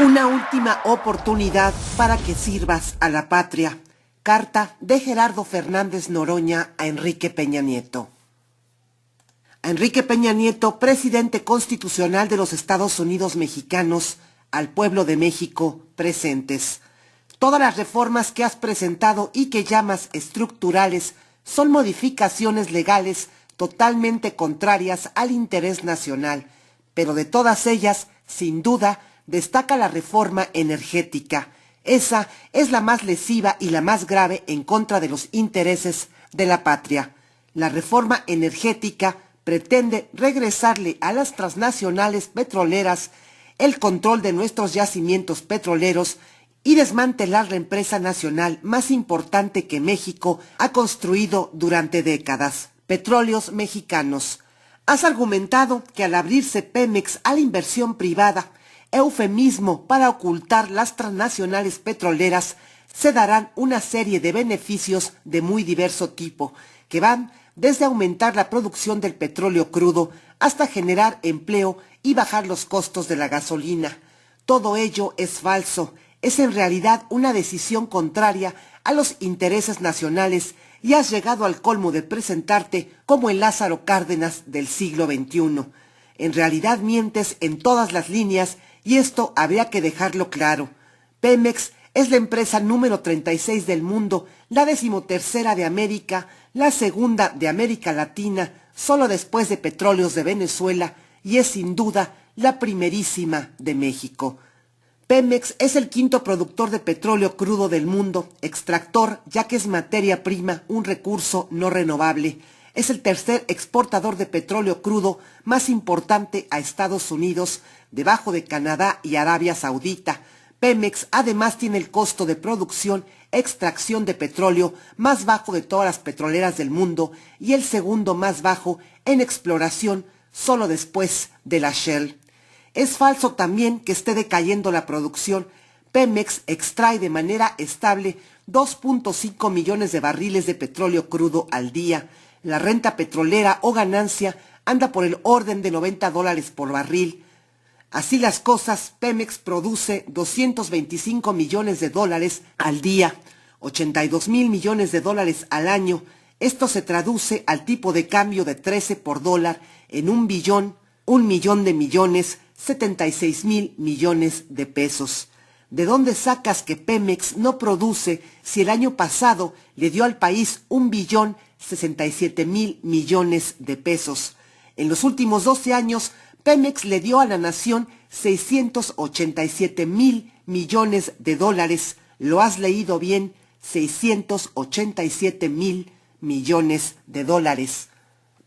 Una última oportunidad para que sirvas a la patria. Carta de Gerardo Fernández Noroña a Enrique Peña Nieto. A Enrique Peña Nieto, presidente constitucional de los Estados Unidos mexicanos, al pueblo de México, presentes. Todas las reformas que has presentado y que llamas estructurales son modificaciones legales totalmente contrarias al interés nacional, pero de todas ellas, sin duda, destaca la reforma energética. Esa es la más lesiva y la más grave en contra de los intereses de la patria. La reforma energética pretende regresarle a las transnacionales petroleras el control de nuestros yacimientos petroleros y desmantelar la empresa nacional más importante que México ha construido durante décadas, Petróleos Mexicanos. Has argumentado que al abrirse Pemex a la inversión privada, eufemismo para ocultar las transnacionales petroleras, se darán una serie de beneficios de muy diverso tipo, que van desde aumentar la producción del petróleo crudo hasta generar empleo y bajar los costos de la gasolina. Todo ello es falso, es en realidad una decisión contraria a los intereses nacionales y has llegado al colmo de presentarte como el Lázaro Cárdenas del siglo XXI. En realidad mientes en todas las líneas y esto habría que dejarlo claro. Pemex es la empresa número 36 del mundo, la 13ª de América, la segunda de América Latina, solo después de Petróleos de Venezuela, y es sin duda la primerísima de México. Pemex es el quinto productor de petróleo crudo del mundo, extractor, ya que es materia prima, un recurso no renovable. Es el tercer exportador de petróleo crudo más importante a Estados Unidos, debajo de Canadá y Arabia Saudita. Pemex además tiene el costo de producción, extracción de petróleo más bajo de todas las petroleras del mundo y el segundo más bajo en exploración, solo después de la Shell. Es falso también que esté decayendo la producción. Pemex extrae de manera estable 2.5 millones de barriles de petróleo crudo al día. La renta petrolera o ganancia anda por el orden de $90 por barril. Así las cosas, Pemex produce 225 millones de dólares al día, 82,000 millones de dólares al año. Esto se traduce al tipo de cambio de 13 por dólar en un millón de millones, 76,000 millones de pesos. ¿De dónde sacas que Pemex no produce si el año pasado le dio al país 1,067,000 millones de pesos? En los últimos 12 años, Pemex le dio a la nación 687,000 millones de dólares. Lo has leído bien, 687,000 millones de dólares.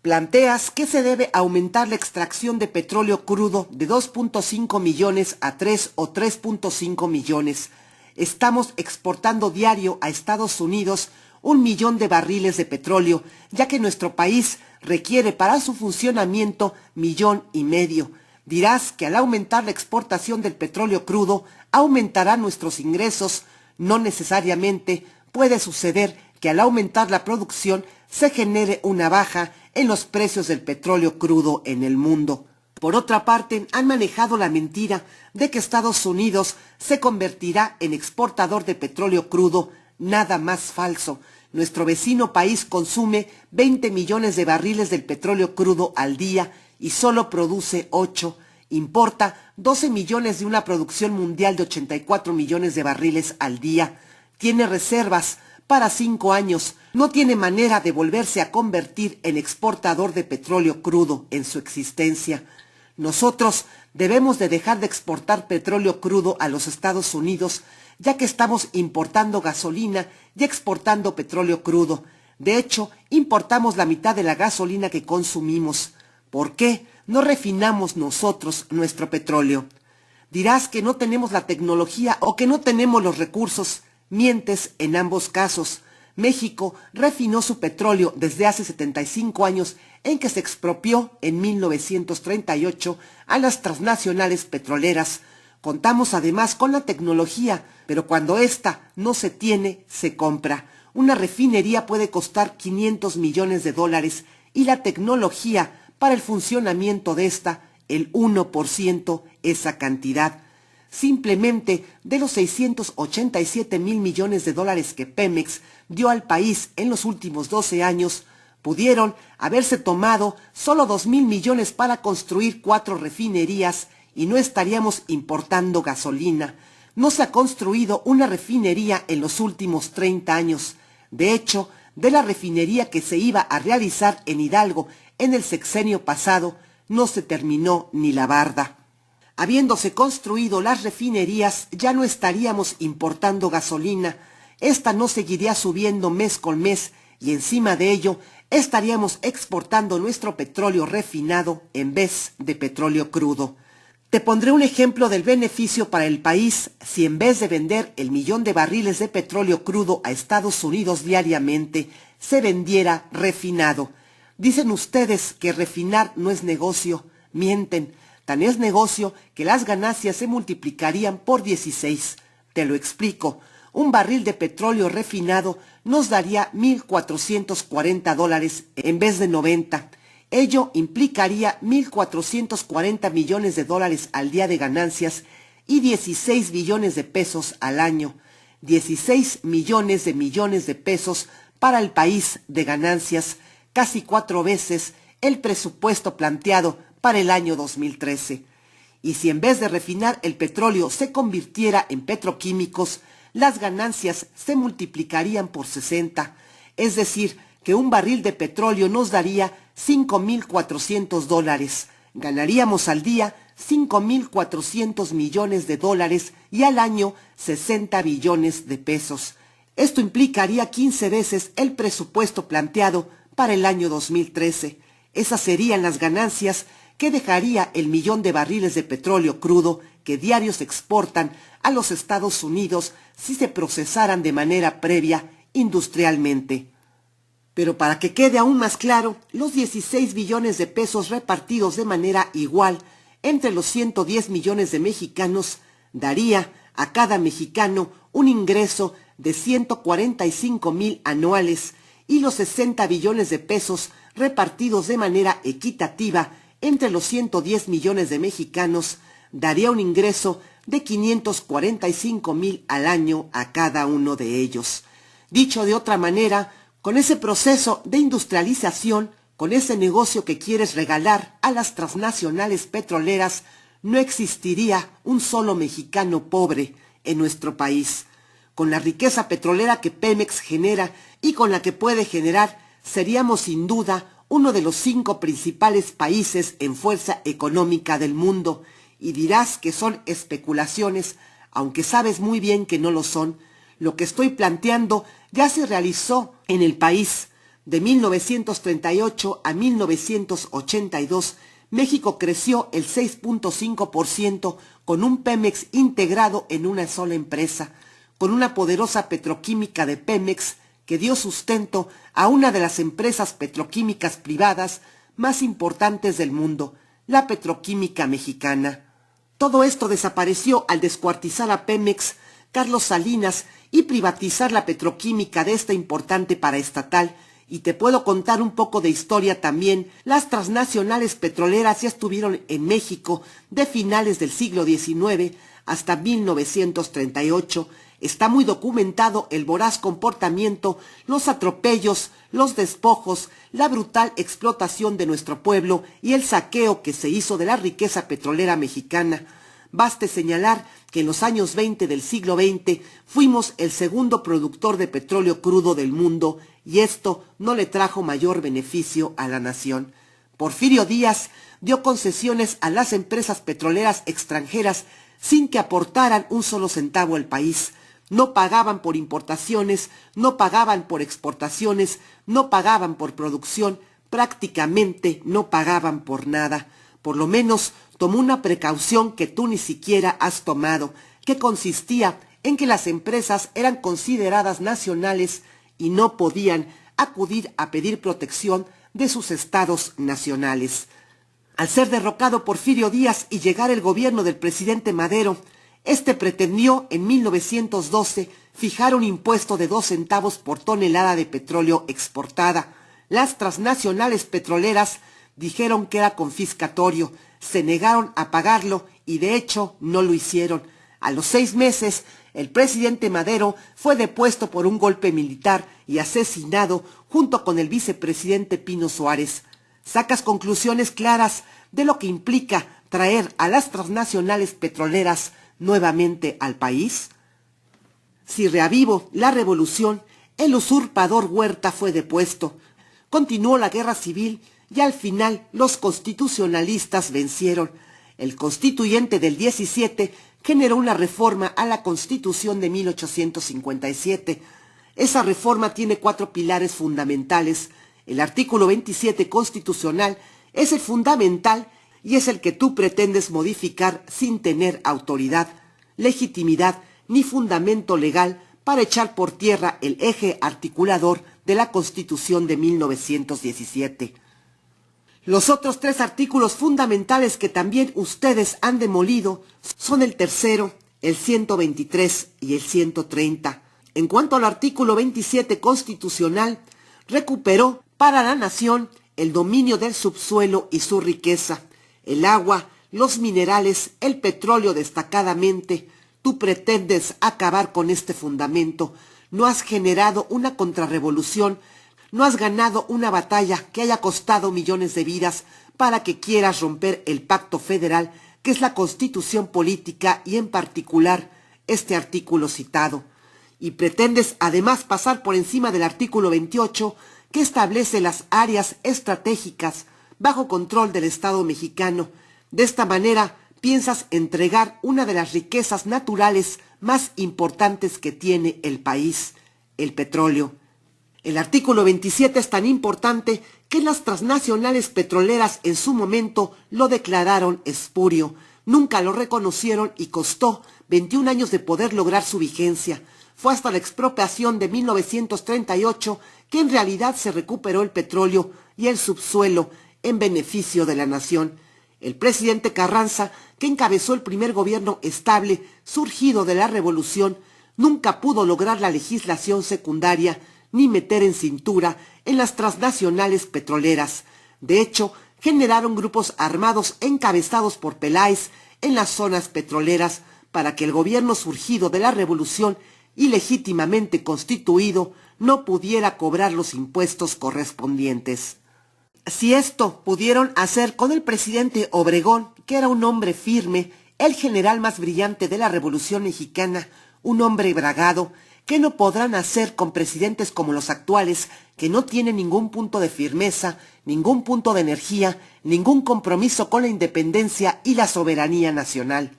Planteas que se debe aumentar la extracción de petróleo crudo de 2.5 millones a 3 o 3.5 millones. Estamos exportando diario a Estados Unidos 1 millón de barriles de petróleo, ya que nuestro país requiere para su funcionamiento 1,5 millones. Dirás que al aumentar la exportación del petróleo crudo, aumentará nuestros ingresos. No necesariamente. Puede suceder que al aumentar la producción se genere una baja en los precios del petróleo crudo en el mundo. Por otra parte, han manejado la mentira de que Estados Unidos se convertirá en exportador de petróleo crudo. Nada más falso. Nuestro vecino país consume 20 millones de barriles del petróleo crudo al día y solo produce 8. Importa 12 millones de una producción mundial de 84 millones de barriles al día. Tiene reservas para 5 años. No tiene manera de volverse a convertir en exportador de petróleo crudo en su existencia. Nosotros debemos de dejar de exportar petróleo crudo a los Estados Unidos, ya que estamos importando gasolina y exportando petróleo crudo. De hecho, importamos la mitad de la gasolina que consumimos. ¿Por qué no refinamos nosotros nuestro petróleo? Dirás que no tenemos la tecnología o que no tenemos los recursos. Mientes en ambos casos. México refinó su petróleo desde hace 75 años en que se expropió en 1938 a las transnacionales petroleras. Contamos además con la tecnología, pero cuando ésta no se tiene, se compra. Una refinería puede costar 500 millones de dólares y la tecnología para el funcionamiento de esta, el 1% esa cantidad. Simplemente de los 687,000 millones de dólares que Pemex dio al país en los últimos 12 años, pudieron haberse tomado solo 2,000 millones para construir 4 refinerías y no estaríamos importando gasolina. No se ha construido una refinería en los últimos 30 años. De hecho, de la refinería que se iba a realizar en Hidalgo en el sexenio pasado, no se terminó ni la barda. Habiéndose construido las refinerías, ya no estaríamos importando gasolina. Esta no seguiría subiendo mes con mes y encima de ello estaríamos exportando nuestro petróleo refinado en vez de petróleo crudo. Te pondré un ejemplo del beneficio para el país si en vez de vender el 1,000,000 de barriles de petróleo crudo a Estados Unidos diariamente, se vendiera refinado. Dicen ustedes que refinar no es negocio. Mienten. Tan es negocio que las ganancias se multiplicarían por 16. Te lo explico. Un barril de petróleo refinado nos daría $1,440 en vez de 90. Ello implicaría 1,440 millones de dólares al día de ganancias y 16 billones de pesos al año. 16 millones de pesos para el país de ganancias, casi 4 veces el presupuesto planteado para el año 2013. Y si en vez de refinar el petróleo se convirtiera en petroquímicos, las ganancias se multiplicarían por 60, es decir, que un barril de petróleo nos daría $5,400. Ganaríamos al día 5,400 millones de dólares y al año 60 billones de pesos. Esto implicaría 15 veces el presupuesto planteado para el año 2013. Esas serían las ganancias que dejaría el 1,000,000 de barriles de petróleo crudo que diario se exportan a los Estados Unidos si se procesaran de manera previa industrialmente. Pero para que quede aún más claro, los 16 billones de pesos repartidos de manera igual entre los 110 millones de mexicanos daría a cada mexicano un ingreso de 145,000 anuales y los 60 billones de pesos repartidos de manera equitativa entre los 110 millones de mexicanos daría un ingreso de 545,000 al año a cada uno de ellos. Dicho de otra manera, con ese proceso de industrialización, con ese negocio que quieres regalar a las transnacionales petroleras, no existiría un solo mexicano pobre en nuestro país. Con la riqueza petrolera que Pemex genera y con la que puede generar, seríamos sin duda uno de los 5 principales países en fuerza económica del mundo. Y dirás que son especulaciones, aunque sabes muy bien que no lo son. Lo que estoy planteando ya se realizó en el país. De 1938 a 1982, México creció el 6.5% con un Pemex integrado en una sola empresa, con una poderosa petroquímica de Pemex que dio sustento a una de las empresas petroquímicas privadas más importantes del mundo, la petroquímica mexicana. Todo esto desapareció al descuartizar a Pemex, Carlos Salinas y privatizar la petroquímica de esta importante paraestatal. Y te puedo contar un poco de historia también. Las transnacionales petroleras ya estuvieron en México de finales del siglo XIX hasta 1938. Está muy documentado el voraz comportamiento, los atropellos, los despojos, la brutal explotación de nuestro pueblo y el saqueo que se hizo de la riqueza petrolera mexicana. Baste señalar que en los años 20 del siglo XX fuimos el segundo productor de petróleo crudo del mundo y esto no le trajo mayor beneficio a la nación. Porfirio Díaz dio concesiones a las empresas petroleras extranjeras sin que aportaran un solo centavo al país. No pagaban por importaciones, no pagaban por exportaciones, no pagaban por producción, prácticamente no pagaban por nada. Por lo menos tomó una precaución que tú ni siquiera has tomado, que consistía en que las empresas eran consideradas nacionales y no podían acudir a pedir protección de sus estados nacionales. Al ser derrocado Porfirio Díaz y llegar el gobierno del presidente Madero, este pretendió en 1912 fijar un impuesto de 2 centavos por tonelada de petróleo exportada. Las transnacionales petroleras dijeron que era confiscatorio, se negaron a pagarlo y de hecho no lo hicieron. A los 6 meses, el presidente Madero fue depuesto por un golpe militar y asesinado junto con el vicepresidente Pino Suárez. ¿Sacas conclusiones claras de lo que implica traer a las transnacionales petroleras nuevamente al país? Si reavivo la revolución, el usurpador Huerta fue depuesto. Continuó la guerra civil y al final los constitucionalistas vencieron. El constituyente del 17 generó una reforma a la Constitución de 1857. Esa reforma tiene 4 pilares fundamentales. El artículo 27 constitucional es el fundamental y es el que tú pretendes modificar sin tener autoridad, legitimidad ni fundamento legal para echar por tierra el eje articulador de la Constitución de 1917. Los otros 3 artículos fundamentales que también ustedes han demolido son el tercero, el 123 y el 130. En cuanto al artículo 27 constitucional, recuperó para la nación el dominio del subsuelo y su riqueza, el agua, los minerales, el petróleo destacadamente. Tú pretendes acabar con este fundamento. No has generado una contrarrevolución. No has ganado una batalla que haya costado millones de vidas para que quieras romper el pacto federal, que es la Constitución política y en particular este artículo citado. Y pretendes además pasar por encima del artículo 28, que establece las áreas estratégicas bajo control del Estado mexicano. De esta manera piensas entregar una de las riquezas naturales más importantes que tiene el país, el petróleo. El artículo 27 es tan importante que las transnacionales petroleras en su momento lo declararon espurio. Nunca lo reconocieron y costó 21 años de poder lograr su vigencia. Fue hasta la expropiación de 1938 que en realidad se recuperó el petróleo y el subsuelo en beneficio de la nación. El presidente Carranza, que encabezó el primer gobierno estable surgido de la revolución, nunca pudo lograr la legislación secundaria ni meter en cintura en las transnacionales petroleras. De hecho, generaron grupos armados encabezados por Peláez en las zonas petroleras para que el gobierno surgido de la revolución y legítimamente constituido no pudiera cobrar los impuestos correspondientes. Si esto pudieron hacer con el presidente Obregón, que era un hombre firme, el general más brillante de la Revolución Mexicana, un hombre bragado, ¿qué no podrán hacer con presidentes como los actuales, que no tienen ningún punto de firmeza, ningún punto de energía, ningún compromiso con la independencia y la soberanía nacional?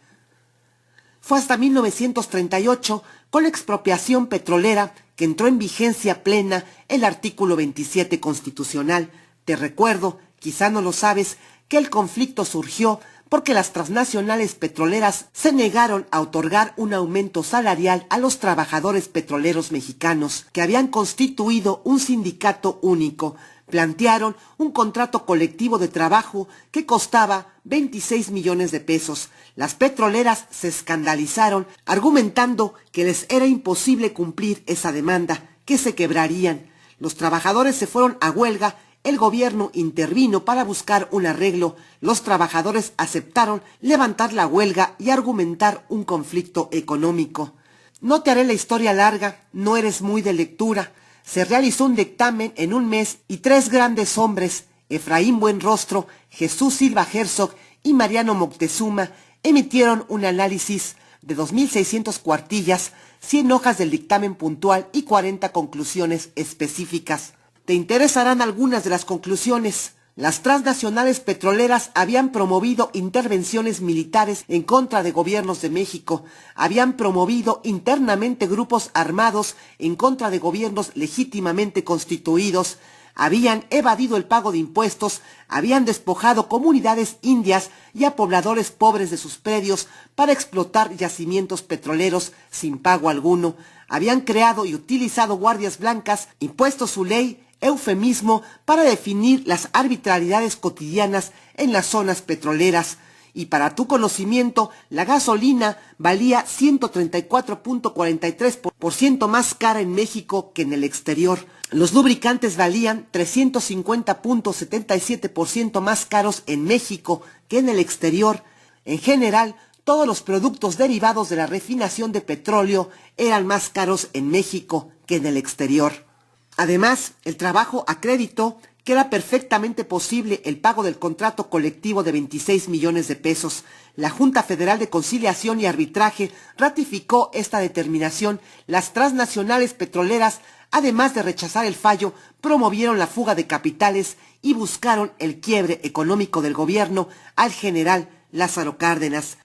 Fue hasta 1938, con la expropiación petrolera, que entró en vigencia plena el artículo 27 constitucional. Te recuerdo, quizá no lo sabes, que el conflicto surgió porque las transnacionales petroleras se negaron a otorgar un aumento salarial a los trabajadores petroleros mexicanos, que habían constituido un sindicato único. Plantearon un contrato colectivo de trabajo que costaba 26 millones de pesos. Las petroleras se escandalizaron, argumentando que les era imposible cumplir esa demanda, que se quebrarían. Los trabajadores se fueron a huelga. El gobierno intervino para buscar un arreglo. Los trabajadores aceptaron levantar la huelga y argumentar un conflicto económico. No te haré la historia larga, no eres muy de lectura. Se realizó un dictamen en un mes y 3 grandes hombres, Efraín Buenrostro, Jesús Silva Herzog y Mariano Moctezuma, emitieron un análisis de 2.600 cuartillas, 100 hojas del dictamen puntual y 40 conclusiones específicas. Te interesarán algunas de las conclusiones. Las transnacionales petroleras habían promovido intervenciones militares en contra de gobiernos de México, habían promovido internamente grupos armados en contra de gobiernos legítimamente constituidos, habían evadido el pago de impuestos, habían despojado comunidades indias y a pobladores pobres de sus predios para explotar yacimientos petroleros sin pago alguno, habían creado y utilizado guardias blancas, impuesto su ley, eufemismo para definir las arbitrariedades cotidianas en las zonas petroleras. Y para tu conocimiento, la gasolina valía 134.43% más cara en México que en el exterior. Los lubricantes valían 350.77% más caros en México que en el exterior. En general, todos los productos derivados de la refinación de petróleo eran más caros en México que en el exterior. Además, el trabajo acreditó que era perfectamente posible el pago del contrato colectivo de 26 millones de pesos. La Junta Federal de Conciliación y Arbitraje ratificó esta determinación. Las transnacionales petroleras, además de rechazar el fallo, promovieron la fuga de capitales y buscaron el quiebre económico del gobierno al general Lázaro Cárdenas.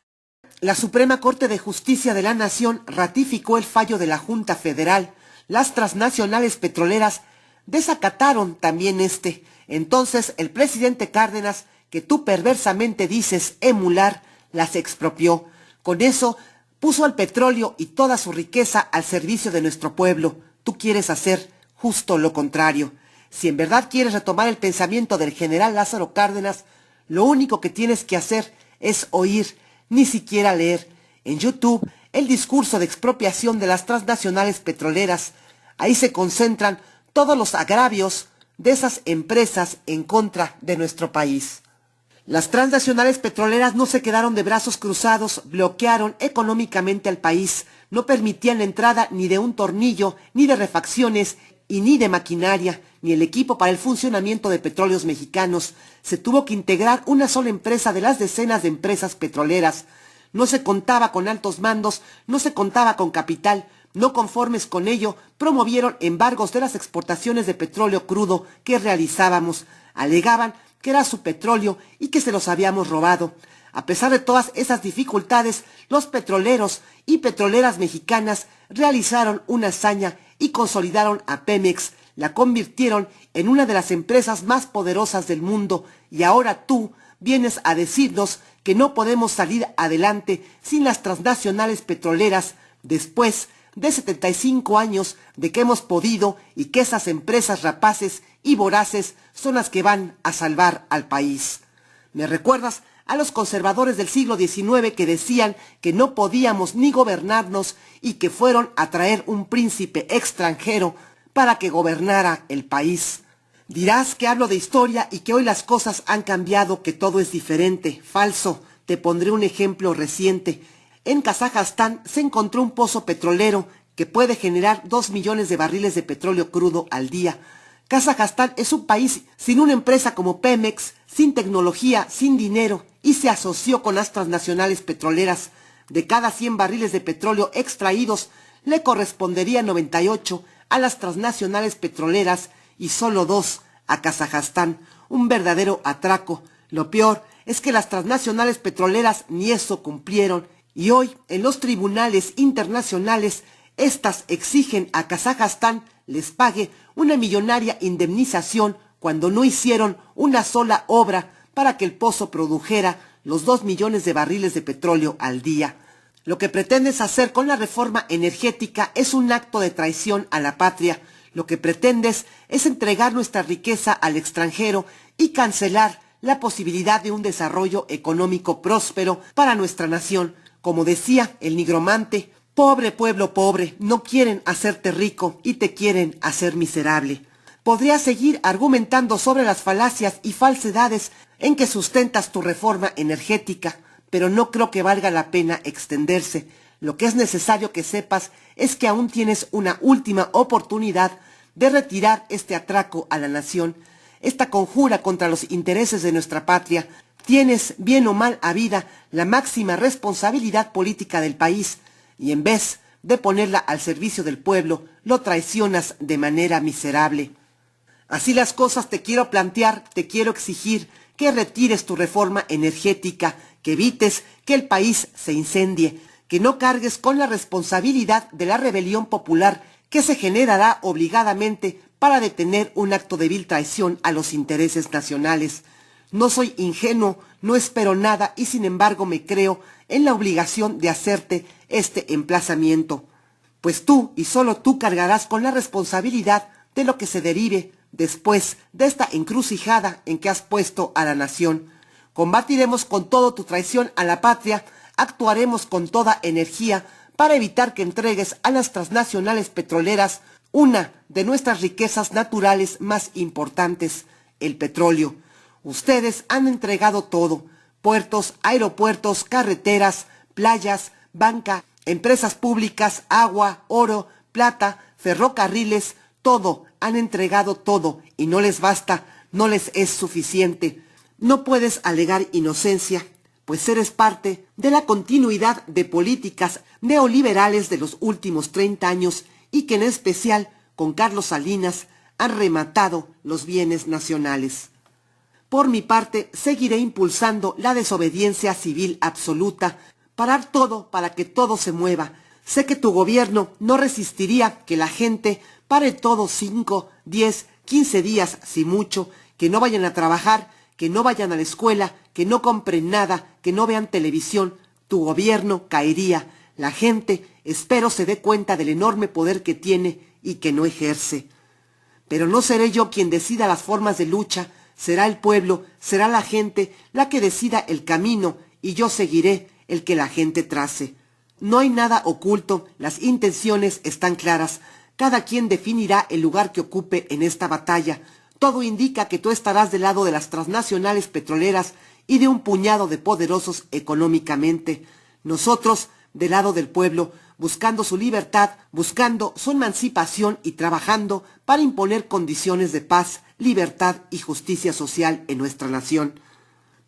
La Suprema Corte de Justicia de la Nación ratificó el fallo de la Junta Federal. Las transnacionales petroleras desacataron también este. Entonces el presidente Cárdenas, que tú perversamente dices emular, las expropió. Con eso puso al petróleo y toda su riqueza al servicio de nuestro pueblo. Tú quieres hacer justo lo contrario. Si en verdad quieres retomar el pensamiento del general Lázaro Cárdenas, lo único que tienes que hacer es oír, ni siquiera leer, en YouTube el discurso de expropiación de las transnacionales petroleras. Ahí se concentran todos los agravios de esas empresas en contra de nuestro país. Las transnacionales petroleras no se quedaron de brazos cruzados, bloquearon económicamente al país, no permitían la entrada ni de un tornillo, ni de refacciones, y ni de maquinaria, ni el equipo para el funcionamiento de Petróleos Mexicanos. Se tuvo que integrar una sola empresa de las decenas de empresas petroleras. No se contaba con altos mandos, no se contaba con capital. No conformes con ello, promovieron embargos de las exportaciones de petróleo crudo que realizábamos. Alegaban que era su petróleo y que se los habíamos robado. A pesar de todas esas dificultades, los petroleros y petroleras mexicanas realizaron una hazaña y consolidaron a Pemex, la convirtieron en una de las empresas más poderosas del mundo, y ahora tú vienes a decirnos que no podemos salir adelante sin las transnacionales petroleras después de 75 años de que hemos podido, y que esas empresas rapaces y voraces son las que van a salvar al país. ¿Me recuerdas a los conservadores del siglo XIX que decían que no podíamos ni gobernarnos y que fueron a traer un príncipe extranjero para que gobernara el país? Dirás que hablo de historia y que hoy las cosas han cambiado, que todo es diferente. Falso. Te pondré un ejemplo reciente. En Kazajstán se encontró un pozo petrolero que puede generar 2 millones de barriles de petróleo crudo al día. Kazajstán es un país sin una empresa como Pemex, sin tecnología, sin dinero, y se asoció con las transnacionales petroleras. De cada 100 barriles de petróleo extraídos, le correspondería 98 a las transnacionales petroleras y solo 2 a Kazajstán. Un verdadero atraco. Lo peor es que las transnacionales petroleras ni eso cumplieron, y hoy en los tribunales internacionales estas exigen a Kazajstán les pague una millonaria indemnización cuando no hicieron una sola obra para que el pozo produjera los 2 millones de barriles de petróleo al día. Lo que pretendes hacer con la reforma energética es un acto de traición a la patria. Lo que pretendes es entregar nuestra riqueza al extranjero y cancelar la posibilidad de un desarrollo económico próspero para nuestra nación. Como decía el nigromante, pobre pueblo pobre, no quieren hacerte rico y te quieren hacer miserable. Podría seguir argumentando sobre las falacias y falsedades en que sustentas tu reforma energética, pero no creo que valga la pena extenderse. Lo que es necesario que sepas es que aún tienes una última oportunidad de retirar este atraco a la nación, esta conjura contra los intereses de nuestra patria. Tienes, bien o mal habida, la máxima responsabilidad política del país, y en vez de ponerla al servicio del pueblo, lo traicionas de manera miserable. Así las cosas, te quiero plantear, te quiero exigir que retires tu reforma energética, que evites que el país se incendie, que no cargues con la responsabilidad de la rebelión popular que se generará obligadamente para detener un acto de vil traición a los intereses nacionales. No soy ingenuo, no espero nada y sin embargo me creo en la obligación de hacerte este emplazamiento, pues tú y solo tú cargarás con la responsabilidad de lo que se derive después de esta encrucijada en que has puesto a la nación. Combatiremos con todo tu traición a la patria, actuaremos con toda energía para evitar que entregues a las transnacionales petroleras una de nuestras riquezas naturales más importantes, el petróleo. Ustedes han entregado todo: puertos, aeropuertos, carreteras, playas, banca, empresas públicas, agua, oro, plata, ferrocarriles, todo, han entregado todo y no les basta, no les es suficiente. No puedes alegar inocencia, pues eres parte de la continuidad de políticas neoliberales de los últimos 30 años y que en especial con Carlos Salinas han rematado los bienes nacionales. Por mi parte, seguiré impulsando la desobediencia civil absoluta, parar todo para que todo se mueva. Sé que tu gobierno no resistiría que la gente pare todo 5, 10, 15 días, si mucho, que no vayan a trabajar, que no vayan a la escuela, que no compren nada, que no vean televisión. Tu gobierno caería. La gente, espero, se dé cuenta del enorme poder que tiene y que no ejerce. Pero no seré yo quien decida las formas de lucha, será el pueblo, será la gente la que decida el camino y yo seguiré el que la gente trace. No hay nada oculto, las intenciones están claras, cada quien definirá el lugar que ocupe en esta batalla. Todo indica que tú estarás del lado de las transnacionales petroleras y de un puñado de poderosos económicamente. Nosotros, del lado del pueblo, buscando su libertad, buscando su emancipación y trabajando para imponer condiciones de paz, libertad y justicia social en nuestra nación.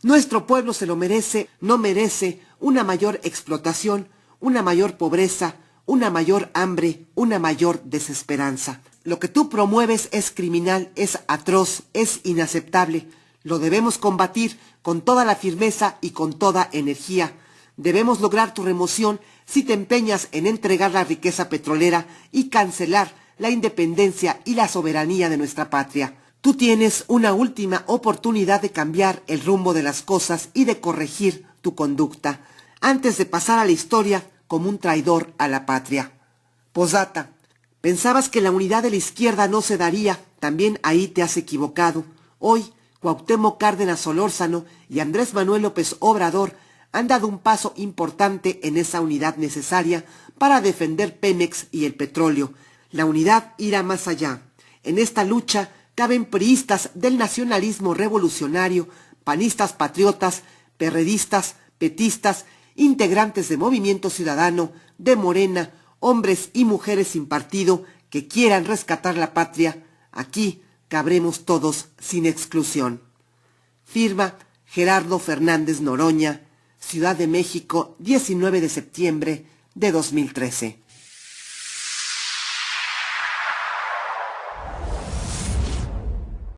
Nuestro pueblo se lo merece, no merece una mayor explotación, una mayor pobreza, una mayor hambre, una mayor desesperanza. Lo que tú promueves es criminal, es atroz, es inaceptable. Lo debemos combatir con toda la firmeza y con toda energía. Debemos lograr tu remoción si te empeñas en entregar la riqueza petrolera y cancelar la independencia y la soberanía de nuestra patria. Tú tienes una última oportunidad de cambiar el rumbo de las cosas y de corregir tu conducta, antes de pasar a la historia como un traidor a la patria. Posdata. Pensabas que la unidad de la izquierda no se daría, también ahí te has equivocado. Hoy, Cuauhtémoc Cárdenas Solórzano y Andrés Manuel López Obrador han dado un paso importante en esa unidad necesaria para defender Pemex y el petróleo. La unidad irá más allá. En esta lucha caben priistas del nacionalismo revolucionario, panistas patriotas, perredistas, petistas, integrantes de Movimiento Ciudadano, de Morena, hombres y mujeres sin partido que quieran rescatar la patria. Aquí cabremos todos sin exclusión. Firma Gerardo Fernández Noroña, Ciudad de México, 19 de septiembre de 2013.